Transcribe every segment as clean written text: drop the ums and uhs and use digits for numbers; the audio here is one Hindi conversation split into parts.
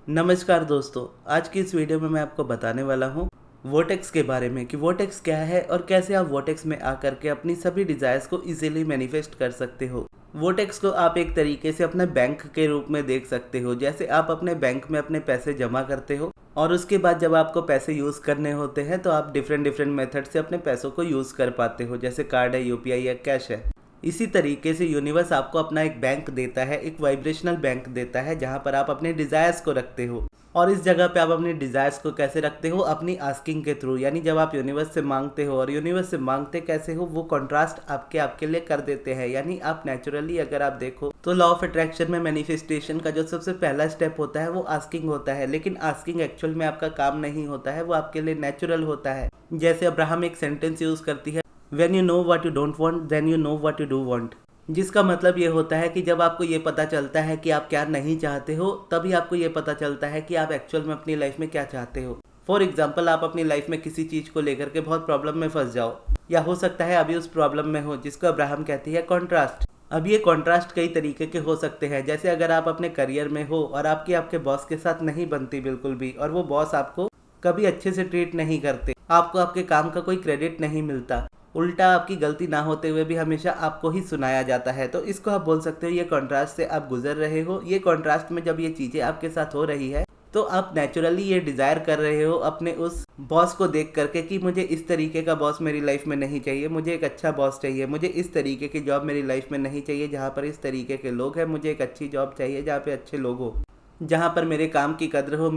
नमस्कार दोस्तों, आज की इस वीडियो में मैं आपको बताने वाला हूँ वोटेक्स के बारे में कि वोटेक्स क्या है और कैसे आप वोटेक्स में आकर के अपनी सभी डिज़ायर्स को इजीली मैनिफेस्ट कर सकते हो। वोटेक्स को आप एक तरीके से अपने बैंक के रूप में देख सकते हो। जैसे आप अपने बैंक में अपने पैसे जमा करते हो और उसके बाद जब आपको पैसे यूज़ करने होते हैं तो आप डिफरेंट मेथड से अपने पैसों को यूज़ कर पाते हो, जैसे कार्ड है, यूपीआई या कैश है। इसी तरीके से यूनिवर्स आपको अपना एक बैंक देता है, एक वाइब्रेशनल बैंक देता है, जहाँ पर आप अपने डिज़ायर्स को रखते हो। और इस जगह पे आप अपनी डिज़ायर्स को कैसे रखते हो? अपनी आस्किंग के थ्रू, यानी जब आप यूनिवर्स से मांगते हो। और यूनिवर्स से मांगते कैसे हो, वो कॉन्ट्रास्ट आपके लिए कर देते हैं। यानी आप नेचुरली अगर आप देखो तो लॉ ऑफ अट्रैक्शन में मैनिफेस्टेशन का जो सबसे पहला स्टेप होता है वो आस्किंग होता है। लेकिन आस्किंग एक्चुअल में आपका काम नहीं होता है, वो आपके लिए नेचुरल होता है। जैसे अब्राहम एक सेंटेंस यूज़ करती है, When you know what you don't want, then you know what you do want। जिसका मतलब ये होता है कि जब आपको ये पता चलता है कि आप क्या नहीं चाहते हो, तभी आपको ये पता चलता है कि आप एक्चुअल में अपनी लाइफ में क्या चाहते हो। फॉर एग्जाम्पल, आप अपनी लाइफ में किसी चीज़ को लेकर के बहुत प्रॉब्लम में फंस जाओ, या हो सकता है अभी उस प्रॉब्लम में हो, जिसको अब्राहम कहती है कॉन्ट्रास्ट। अब ये कॉन्ट्रास्ट कई तरीके के हो सकते हैं। जैसे अगर आप अपने करियर में हो और आपके बॉस के साथ नहीं बनती बिल्कुल भी, और वो बॉस आपको कभी अच्छे से ट्रीट नहीं करते, आपको आपके काम का कोई क्रेडिट नहीं मिलता, उल्टा आपकी गलती ना होते हुए भी हमेशा आपको ही सुनाया जाता है, तो इसको आप बोल सकते हो ये कॉन्ट्रास्ट से आप गुजर रहे हो। ये कॉन्ट्रास्ट में जब ये चीज़ें आपके साथ हो रही है तो आप नेचुरली ये डिज़ायर कर रहे हो अपने उस बॉस को देख करके कि मुझे इस तरीके का बॉस मेरी लाइफ में नहीं चाहिए, मुझे एक अच्छा बॉस चाहिए, मुझे इस तरीके की जॉब मेरी लाइफ में नहीं चाहिए जहाँ पर इस तरीके के लोग हैं, मुझे एक अच्छी जॉब चाहिए जहाँ पे अच्छे लोग हो, जहाँ पर मेरे काम की कद्र हो,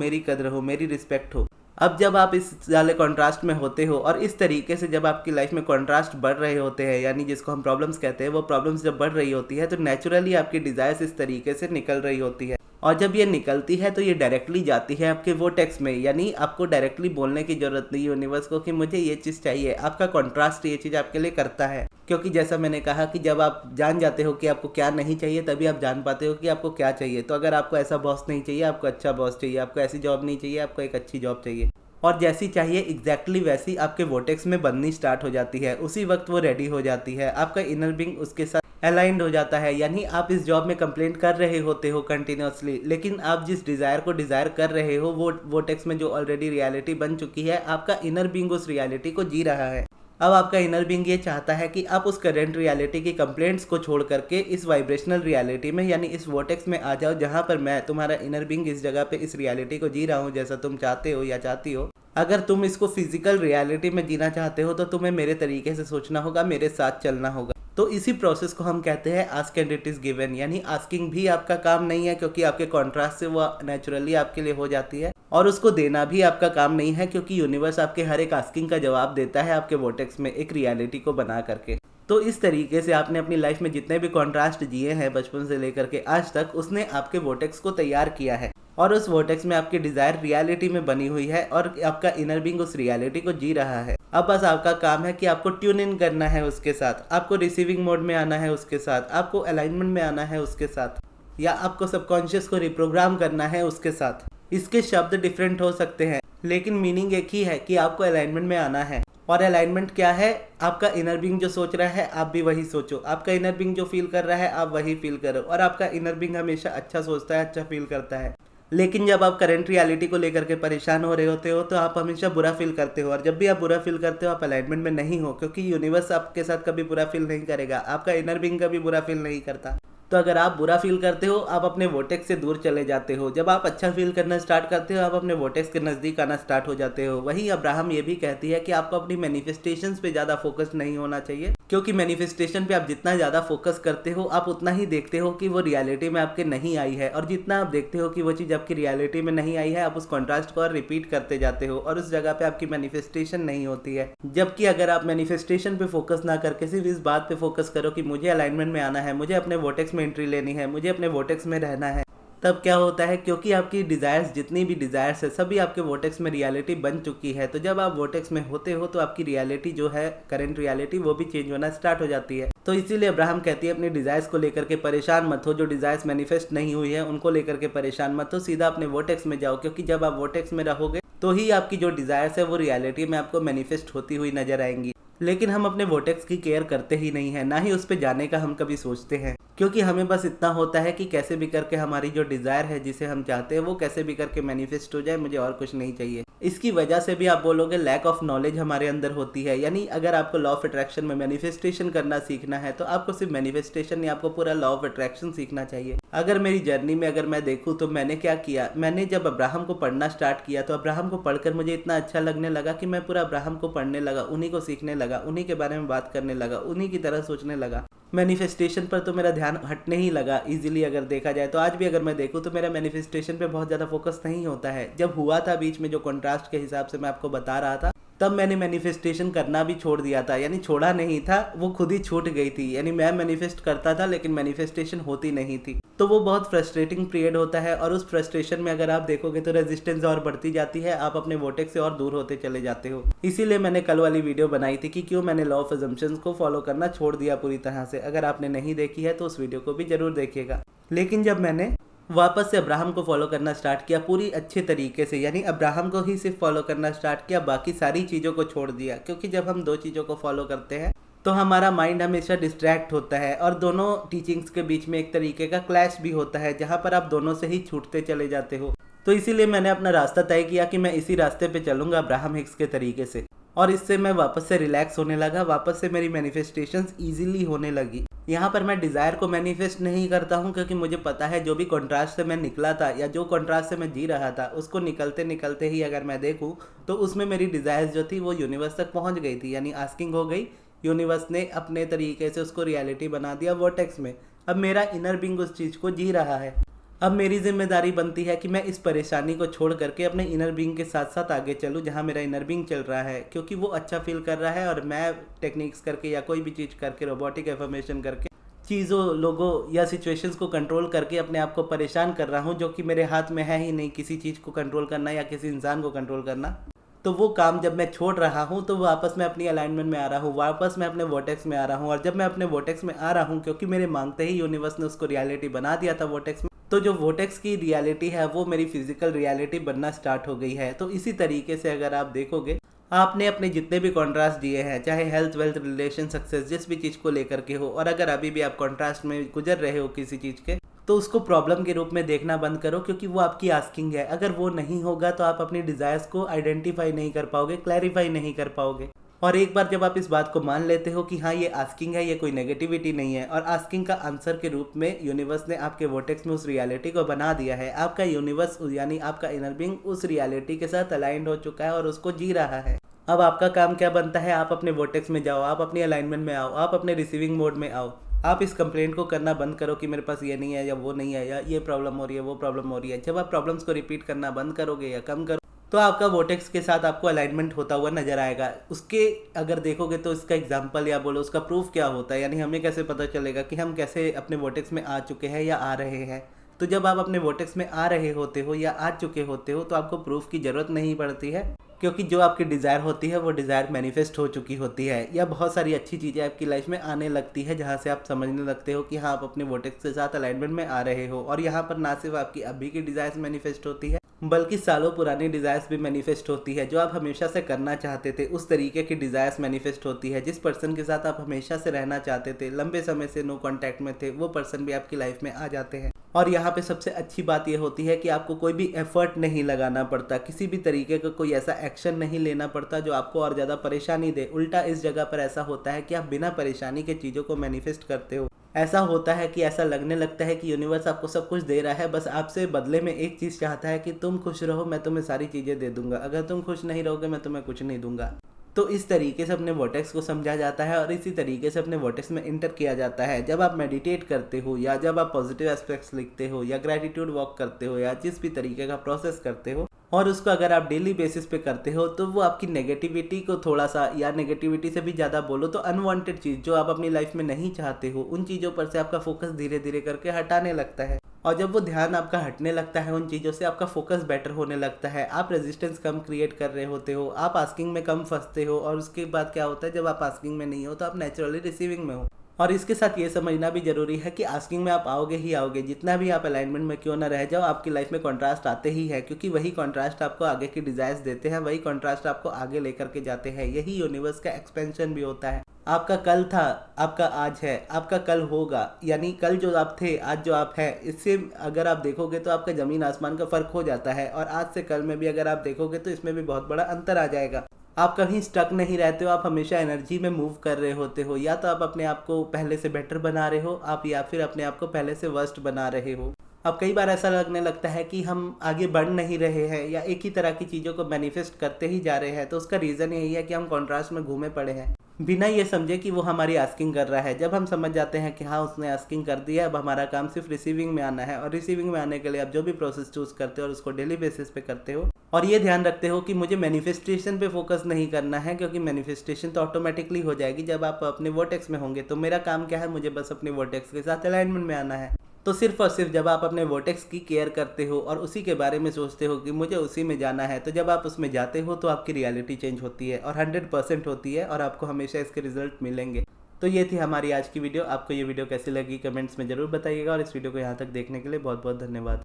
मेरी रिस्पेक्ट हो। अब जब आप इस वाले कॉन्ट्रास्ट में होते हो और इस तरीके से जब आपकी लाइफ में कॉन्ट्रास्ट बढ़ रहे होते हैं, यानी जिसको हम प्रॉब्लम्स कहते हैं, वो प्रॉब्लम्स जब बढ़ रही होती है तो नेचुरली आपकी डिज़ायर्स इस तरीके से निकल रही होती है। और जब ये निकलती है तो ये डायरेक्टली जाती है आपके वोटेक्स में, यानी आपको डायरेक्टली बोलने की जरूरत नहीं यूनिवर्स को कि मुझे ये चीज़ चाहिए। आपका कॉन्ट्रास्ट ये चीज़ आपके लिए करता है, क्योंकि जैसा मैंने कहा कि जब आप जान जाते हो कि आपको क्या नहीं चाहिए, तभी आप जान पाते हो कि आपको क्या चाहिए। तो अगर आपको ऐसा बॉस नहीं चाहिए, आपको अच्छा बॉस चाहिए, आपको ऐसी जॉब नहीं चाहिए, आपको एक अच्छी जॉब चाहिए, और जैसी चाहिए एग्जैक्टली वैसी आपके वोटेक्स में बननी स्टार्ट हो जाती है। उसी वक्त वो रेडी हो जाती है, आपका इनर बीइंग उसके साथ अलाइंड हो जाता है। यानी आप इस जॉब में कंप्लेंट कर रहे होते हो कंटिन्यूसली, लेकिन आप जिस डिज़ायर को डिज़ायर कर रहे हो वो वोटेक्स में जो ऑलरेडी रियलिटी बन चुकी है, आपका इनर बीइंग उस रियलिटी को जी रहा है। अब आपका इनर बीइंग ये चाहता है कि आप उस करेंट रियलिटी की कंप्लेंट्स को छोड़ करके इस वाइब्रेशनल रियलिटी में, यानी इस वोटेक्स में आ जाओ, जहाँ पर मैं तुम्हारा इनर बीइंग इस जगह पे इस रियलिटी को जी रहा हूँ जैसा तुम चाहते हो या चाहती हो। अगर तुम इसको फिजिकल रियलिटी में जीना चाहते हो तो तुम्हें मेरे तरीके से सोचना होगा, मेरे साथ चलना होगा। तो इसी प्रोसेस को हम कहते हैं ask and it is given. यानी आस्किंग भी आपका काम नहीं है, क्योंकि आपके कॉन्ट्रास्ट से वो नेचुरली आपके लिए हो जाती है, और उसको देना भी आपका काम नहीं है, क्योंकि यूनिवर्स आपके हर एक आस्किंग का जवाब देता है आपके वोटेक्स में एक रियलिटी को बना करके। तो इस तरीके से आपने अपनी लाइफ में जितने भी कॉन्ट्रास्ट जिए हैं बचपन से लेकर के आज तक, उसने आपके वोटेक्स को तैयार किया है, और उस वोटेक्स में आपकी डिज़ायर रियलिटी में बनी हुई है और आपका इनर बीइंग उस रियलिटी को जी रहा है। अब बस आपका काम है कि आपको ट्यून इन करना है उसके साथ, आपको रिसीविंग मोड में आना है उसके साथ, आपको अलाइनमेंट में आना है उसके साथ, या आपको सबकॉन्शियस को रिप्रोग्राम करना है उसके साथ। इसके शब्द डिफरेंट हो सकते हैं, लेकिन मीनिंग एक ही है कि आपको अलाइनमेंट में आना है। और अलाइनमेंट क्या है? आपका इनर बीइंग जो सोच रहा है आप भी वही सोचो, आपका इनर बीइंग जो फील कर रहा है आप वही फील करो। और आपका इनर बीइंग हमेशा अच्छा सोचता है, अच्छा फील करता है। लेकिन जब आप करंट रियलिटी को लेकर के परेशान हो रहे होते हो तो आप हमेशा बुरा फील करते हो, और जब भी आप बुरा फील करते हो आप अलाइनमेंट में नहीं हो, क्योंकि यूनिवर्स आपके साथ कभी बुरा फील नहीं करेगा, आपका इनर बीइंग कभी बुरा फील नहीं करता। तो अगर आप बुरा फील करते हो आप अपने वोटेक्स से दूर चले जाते हो। जब आप अच्छा फील करना स्टार्ट करते हो आप अपने वोटेक्स के नज़दीक आना स्टार्ट हो जाते हो। वही अब्राहम ये भी कहती है कि आपको अपनी मैनिफेस्टेशंस पे ज़्यादा फोकस नहीं होना चाहिए, क्योंकि मैनिफेस्टेशन पे आप जितना ज़्यादा फोकस करते हो आप उतना ही देखते हो कि वो रियलिटी में आपके नहीं आई है, और जितना आप देखते हो कि वो चीज़ आपकी रियलिटी में नहीं आई है आप उस कॉन्ट्रास्ट को और रिपीट करते जाते हो, और उस जगह पे आपकी मैनिफेस्टेशन नहीं होती है। जबकि अगर आप मैनिफेस्टेशन पे फोकस ना करके सिर्फ इस बात पे फोकस करो कि मुझे अलाइनमेंट में आना है, मुझे अपने वोटेक्स में एंट्री लेनी है, मुझे अपने वोटेक्स में रहना है, तब क्या होता है, क्योंकि आपकी डिज़ायर्स जितनी भी डिज़ायर्स है सभी आपके वोटेक्स में रियलिटी बन चुकी है। तो जब आप वोटेक्स में होते हो तो आपकी रियलिटी जो है करंट रियलिटी वो भी चेंज होना स्टार्ट हो जाती है। तो इसीलिए अब्राहम कहती है अपनी डिज़ायर्स को लेकर के परेशान मत हो, जो डिज़ायर्स मैनिफेस्ट नहीं हुई है उनको लेकर के परेशान मत हो, सीधा अपने वोटेक्स में जाओ, क्योंकि जब आप वोटेक्स में रहोगे तो ही आपकी जो डिज़ायर्स है वो रियलिटी में आपको मैनिफेस्ट होती हुई नजर आएंगी। लेकिन हम अपने वोटेक्स की केयर करते ही नहीं है, ना ही उस पर जाने का हम कभी सोचते हैं, क्योंकि हमें बस इतना होता है कि कैसे भी करके हमारी जो डिज़ायर है जिसे हम चाहते हैं वो कैसे भी करके मैनिफेस्ट हो जाए, मुझे और कुछ नहीं चाहिए। इसकी वजह से भी आप बोलोगे लैक ऑफ नॉलेज हमारे अंदर होती है। यानी अगर आपको लॉ ऑफ अट्रैक्शन में मैनिफेस्टेशन करना सीखना है तो आपको सिर्फ मैनिफेस्टेशन नहीं, आपको पूरा लॉ ऑफ अट्रैक्शन सीखना चाहिए। अगर मेरी जर्नी में अगर मैं देखूँ तो मैंने क्या किया, मैंने जब अब्राहम को पढ़ना स्टार्ट किया तो अब्राहम को पढ़कर मुझे इतना अच्छा लगने लगा कि मैं पूरा अब्राहम को पढ़ने लगा, उन्हीं को सीखने लगा, उन्हीं के बारे में बात करने लगा, उन्हीं की तरह सोचने लगा। मैनिफेस्टेशन पर तो मेरा ध्यान हटने ही लगा इजीली। अगर देखा जाए तो आज भी अगर मैं देखूँ तो मेरा मैनिफेस्टेशन पे बहुत ज़्यादा फोकस नहीं होता है। जब हुआ था बीच में जो कॉन्ट्रास्ट के हिसाब से मैं आपको बता रहा था, तब मैंने मैनिफेस्टेशन करना भी छोड़ दिया था। यानी छोड़ा नहीं था, वो खुद ही छूट गई थी। यानी मैं मैनिफेस्ट करता था लेकिन मैनिफेस्टेशन होती नहीं थी। तो वो बहुत फ्रस्ट्रेटिंग पीरियड होता है और उस फ्रस्ट्रेशन में अगर आप देखोगे तो रेजिस्टेंस और बढ़ती जाती है, आप अपने वोटेक्स से और दूर होते चले जाते हो। इसीलिए मैंने कल वाली वीडियो बनाई थी कि क्यों मैंने लॉ ऑफ अजम्पशंस को फॉलो करना छोड़ दिया पूरी तरह से। अगर आपने नहीं देखी है तो उस वीडियो को भी जरूर देखिएगा। लेकिन जब मैंने वापस से अब्राहम को फॉलो करना स्टार्ट किया पूरी अच्छे तरीके से, यानी अब्राहम को ही सिर्फ फॉलो करना स्टार्ट किया, बाकी सारी चीज़ों को छोड़ दिया। क्योंकि जब हम दो चीज़ों को फॉलो करते हैं तो हमारा माइंड हमेशा डिस्ट्रैक्ट होता है और दोनों टीचिंग्स के बीच में एक तरीके का क्लैश भी होता है जहाँ पर आप दोनों से ही छूटते चले जाते हो। तो इसीलिए मैंने अपना रास्ता तय किया कि मैं इसी रास्ते पे चलूँगा अब्राहम हिक्स के तरीके से, और इससे मैं वापस से रिलैक्स होने लगा, वापस से मेरी मैनिफेस्टेशंस ईजिली होने लगी। यहाँ पर मैं डिज़ायर को मैनिफेस्ट नहीं करता हूँ क्योंकि मुझे पता है जो भी कॉन्ट्रास्ट से मैं निकला था या जो कॉन्ट्रास्ट से मैं जी रहा था उसको निकलते निकलते ही अगर मैं देखूँ तो उसमें मेरी डिज़ायर्स जो थी वो यूनिवर्स तक पहुँच गई थी। यानी आस्किंग हो गई, यूनिवर्स ने अपने तरीके से उसको रियलिटी बना दिया वोटेक्स में। अब मेरा इनर बीइंग उस चीज़ को जी रहा है। अब मेरी जिम्मेदारी बनती है कि मैं इस परेशानी को छोड़ करके अपने इनर बीइंग के साथ साथ आगे चलूँ जहाँ मेरा इनर बीइंग चल रहा है, क्योंकि वो अच्छा फील कर रहा है और मैं टेक्निक्स करके या कोई भी चीज़ करके, रोबोटिक एफर्मेशन करके, चीज़ों, लोगों या सिचुएशंस को कंट्रोल करके अपने आप को परेशान कर रहा हूँ, जो कि मेरे हाथ में है ही नहीं किसी चीज़ को कंट्रोल करना या किसी इंसान को कंट्रोल करना। तो वो काम जब मैं छोड़ रहा हूँ तो वापस मैं अपनी अलाइनमेंट में आ रहा हूँ, वापस मैं अपने वोटेक्स में आ रहा हूँ। और जब मैं अपने वोटेक्स में आ रहा हूँ, क्योंकि मेरे मांगते ही यूनिवर्स ने उसको रियलिटी बना दिया था वोटेक्स में, तो जो वोटेक्स की रियलिटी है वो मेरी फिजिकल रियलिटी बनना स्टार्ट हो गई है। तो इसी तरीके से अगर आप देखोगे, आपने अपने जितने भी कॉन्ट्रास्ट दिए हैं, चाहे हेल्थ, वेल्थ, रिलेशन, सक्सेस, जिस भी चीज़ को लेकर के हो, और अगर अभी भी आप कॉन्ट्रास्ट में गुजर रहे हो किसी चीज़ के, तो उसको प्रॉब्लम के रूप में देखना बंद करो, क्योंकि वो आपकी आस्किंग है। अगर वो नहीं होगा तो आप अपनी डिज़ायर्स को आइडेंटिफाई नहीं कर पाओगे, क्लैरिफाई नहीं कर पाओगे। और एक बार जब आप इस बात को मान लेते हो कि हाँ ये आस्किंग है, ये कोई नेगेटिविटी नहीं है, और आस्किंग का आंसर के रूप में यूनिवर्स ने आपके वोटेक्स में उस रियलिटी को बना दिया है, आपका यूनिवर्स यानी आपका इनर बीइंग उस रियलिटी के साथ अलाइंड हो चुका है और उसको जी रहा है। अब आपका काम क्या बनता है, आप अपने वोटेक्स में जाओ, आप अपनी अलाइनमेंट में आओ, आप अपने रिसीविंग मोड में आओ। आप इस कंप्लेंट को करना बंद करो कि मेरे पास ये नहीं है या वो नहीं है या ये प्रॉब्लम हो रही है, वो प्रॉब्लम हो रही है। जब आप प्रॉब्लम्स को रिपीट करना बंद करोगे या कम करो तो आपका वोटेक्स के साथ आपको अलाइनमेंट होता हुआ नजर आएगा। उसके अगर देखोगे तो इसका एग्जांपल या बोलो उसका प्रूफ क्या होता है, यानी हमें कैसे पता चलेगा कि हम कैसे अपने वोटेक्स में आ चुके हैं या आ रहे हैं। तो जब आप अपने वोटेक्स में आ रहे होते हो या आ चुके होते हो तो आपको प्रूफ की ज़रूरत नहीं पड़ती है, क्योंकि जो आपकी डिज़ायर होती है वो डिज़ायर मैनिफेस्ट हो चुकी होती है, या बहुत सारी अच्छी चीज़ें आपकी लाइफ में आने लगती है जहाँ से आप समझने लगते हो कि हाँ आप अपने वोटेक्स के साथ अलाइनमेंट में आ रहे हो। और यहाँ पर ना सिर्फ आपकी अभी की डिज़ायर्स मैनिफेस्ट होती है, बल्कि सालों पुरानी डिज़ायर्स भी मैनिफेस्ट होती है। जो आप हमेशा से करना चाहते थे उस तरीके की डिज़ायर्स मैनिफेस्ट होती है। जिस पर्सन के साथ आप हमेशा से रहना चाहते थे, लंबे समय से नो कांटेक्ट में थे, वो पर्सन भी आपकी लाइफ में आ जाते हैं। और यहाँ पे सबसे अच्छी बात ये होती है कि आपको कोई भी एफर्ट नहीं लगाना पड़ता, किसी भी तरीके का कोई ऐसा एक्शन नहीं लेना पड़ता जो आपको और ज़्यादा परेशानी दे। उल्टा इस जगह पर ऐसा होता है कि आप बिना परेशानी के चीज़ों को मैनिफेस्ट करते हो। ऐसा होता है कि ऐसा लगने लगता है कि यूनिवर्स आपको सब कुछ दे रहा है, बस आपसे बदले में एक चीज़ चाहता है कि तुम खुश रहो, मैं तुम्हें सारी चीज़ें दे दूंगा। अगर तुम खुश नहीं रहोगे मैं तुम्हें कुछ नहीं दूंगा। तो इस तरीके से अपने वोटेक्स को समझा जाता है और इसी तरीके से अपने वोटेक्स में इंटर किया जाता है। जब आप मेडिटेट करते हो या जब आप पॉजिटिव एस्पेक्ट्स लिखते हो या ग्रैटिट्यूड वॉक करते हो या जिस भी तरीके का प्रोसेस करते हो, और उसको अगर आप डेली बेसिस पे करते हो, तो वो आपकी नेगेटिविटी को थोड़ा सा, या नेगेटिविटी से भी ज़्यादा बोलो तो अनवांटेड चीज़ जो आप अपनी लाइफ में नहीं चाहते हो, उन चीज़ों पर से आपका फोकस धीरे धीरे करके हटाने लगता है। और जब वो ध्यान आपका हटने लगता है उन चीज़ों से, आपका फोकस बेटर होने लगता है, आप रेजिस्टेंस कम क्रिएट कर रहे होते हो, आप आस्किंग में कम फंसते हो। और उसके बाद क्या होता है, जब आप आस्किंग में नहीं हो तो आप नेचुरली रिसीविंग में हो। और इसके साथ ये समझना भी जरूरी है कि आस्किंग में आप आओगे ही आओगे, जितना भी आप अलाइनमेंट में क्यों ना रह जाओ, आपकी लाइफ में कॉन्ट्रास्ट आते ही है, क्योंकि वही कॉन्ट्रास्ट आपको आगे की डिजायर्स देते हैं, वही कॉन्ट्रास्ट आपको आगे लेकर के जाते हैं। यही यूनिवर्स का एक्सपेंशन भी होता है। आपका कल था, आपका आज है, आपका कल होगा, यानी कल जो आप थे आज जो आप है, इससे अगर आप देखोगे तो आपका जमीन आसमान का फर्क हो जाता है। और आज से कल में भी अगर आप देखोगे तो इसमें भी बहुत बड़ा अंतर आ जाएगा। आप कहीं स्टक नहीं रहते हो, आप हमेशा एनर्जी में मूव कर रहे होते हो। या तो आप अपने आप को पहले से बेटर बना रहे हो आप, या फिर अपने आप को पहले से वर्स्ट बना रहे हो। अब कई बार ऐसा लगने लगता है कि हम आगे बढ़ नहीं रहे हैं या एक ही तरह की चीज़ों को मैनिफेस्ट करते ही जा रहे हैं, तो उसका रीज़न यही है कि हम कॉन्ट्रास्ट में घूमे पड़े हैं, बिना ये समझे कि वो हमारी आस्किंग कर रहा है। जब हम समझ जाते हैं कि हाँ उसने आस्किंग कर दिया, अब हमारा काम सिर्फ रिसीविंग में आना है, और रिसीविंग में आने के लिए आप जो भी प्रोसेस चूज करते हो और उसको डेली बेसिस पे करते हो, और ये ध्यान रखते हो कि मुझे मैनिफेस्टेशन पे फोकस नहीं करना है, क्योंकि मैनिफेस्टेशन तो ऑटोमेटिकली हो जाएगी जब आप अपने वर्टेक्स में होंगे। तो मेरा काम क्या है, मुझे बस अपने वर्टेक्स के साथ अलाइनमेंट में आना है। तो सिर्फ और सिर्फ जब आप अपने वर्टेक्स की केयर करते हो और उसी के बारे में सोचते हो कि मुझे उसी में जाना है, तो जब आप उसमें जाते हो तो आपकी रियलिटी चेंज होती है, और 100% होती है, और आपको हमेशा इसके रिजल्ट मिलेंगे। तो ये थी हमारी आज की वीडियो। आपको ये वीडियो कैसी लगी कमेंट्स में ज़रूर बताइएगा, और इस वीडियो को यहाँ तक देखने के लिए बहुत बहुत धन्यवाद।